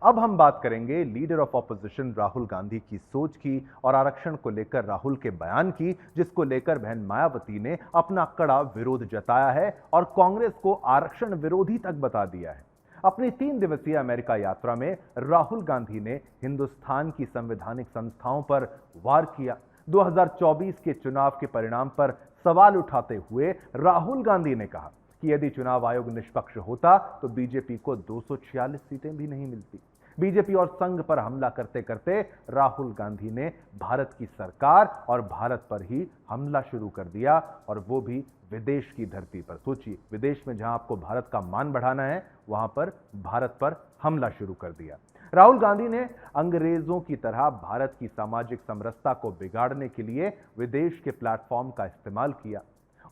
अब हम बात करेंगे leader of opposition Rahul Gandhi की सोच की और आरक्षण को लेकर राहुल के बयान की, जिसको लेकर बहन मायावती ने अपना कड़ा विरोध जताया है और कांग्रेस को आरक्षण विरोधी तक बता दिया है। अपनी 3 दिवसीय अमेरिका यात्रा में राहुल गांधी ने हिंदुस्तान की संवैधानिक संस्थाओं पर वार किया। 2024 के चुनाव के परिणाम पर सवाल उठाते हुए राहुल गांधी ने कहा कि यदि चुनाव आयोग निष्पक्ष होता तो बीजेपी को 246 सीटें भी नहीं मिलती। बीजेपी और संघ पर हमला करते करते राहुल गांधी ने भारत की सरकार और भारत पर ही हमला शुरू कर दिया, और वो भी विदेश की धरती पर। सोचिए, विदेश में जहां आपको भारत का मान बढ़ाना है, वहां पर भारत पर हमला शुरू कर दिया। राहुल गांधी ने अंग्रेजों की तरह भारत की सामाजिक समरसता को बिगाड़ने के लिए विदेश के प्लेटफॉर्म का इस्तेमाल किया।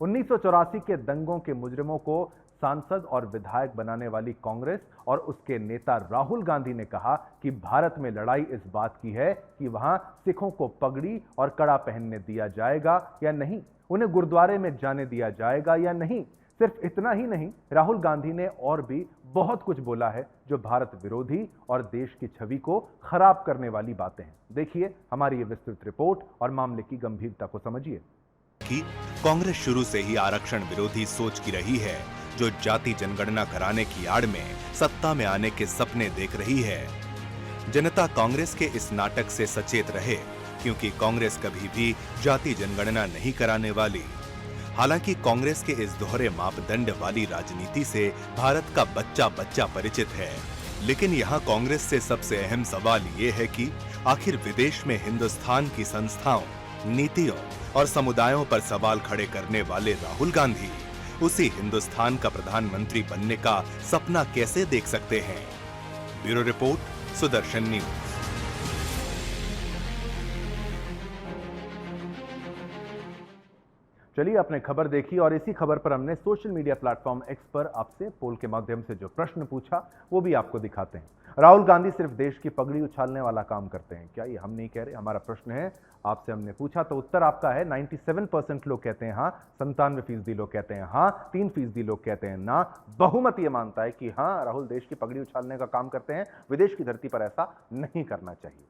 1984 के दंगों के मुजरिमों को सांसद और विधायक बनाने वाली कांग्रेस और उसके नेता राहुल गांधी ने कहा कि भारत में लड़ाई इस बात की है कि वहां सिखों को पगड़ी और कड़ा पहनने दिया जाएगा या नहीं, उन्हें गुरुद्वारे में जाने दिया जाएगा या नहीं। सिर्फ इतना ही नहीं, राहुल गांधी ने और भी बहुत कुछ बोला है जो भारत विरोधी और देश की छवि को खराब करने वाली बातें हैं। देखिए हमारी ये विस्तृत रिपोर्ट और मामले की गंभीरता को समझिए। कि कांग्रेस शुरू से ही आरक्षण विरोधी सोच की रही है, जो जाति जनगणना कराने की आड़ में सत्ता में आने के सपने देख रही है। जनता कांग्रेस के इस नाटक से सचेत रहे, क्योंकि कांग्रेस कभी भी जाति जनगणना नहीं कराने वाली। हालांकि कांग्रेस के इस दोहरे मापदंड वाली राजनीति से भारत का बच्चा बच्चा परिचित है, लेकिन यहाँ कांग्रेस से सबसे अहम सवाल ये है कि आखिर विदेश में हिंदुस्तान की संस्थाओं, नीतियों और समुदायों पर सवाल खड़े करने वाले राहुल गांधी उसी हिंदुस्तान का प्रधानमंत्री बनने का सपना कैसे देख सकते हैं। Bureau report, Sudarshan news. चलिए आपने खबर देखी और इसी खबर पर हमने सोशल मीडिया प्लेटफॉर्म एक्स पर आपसे पोल के माध्यम से जो प्रश्न पूछा वो भी आपको दिखाते हैं। राहुल गांधी सिर्फ देश की पगड़ी उछालने वाला काम करते हैं क्या? ये हम नहीं कह रहे, हमारा प्रश्न है, आपसे हमने पूछा तो उत्तर आपका है 97% लोग कहते हैं हाँ, 97% लोग कहते हैं हाँ, 3% लोग कहते हैं ना। बहुमत ये मानता है कि हाँ, राहुल देश की पगड़ी उछालने का काम करते हैं, विदेश की धरती पर ऐसा नहीं करना चाहिए।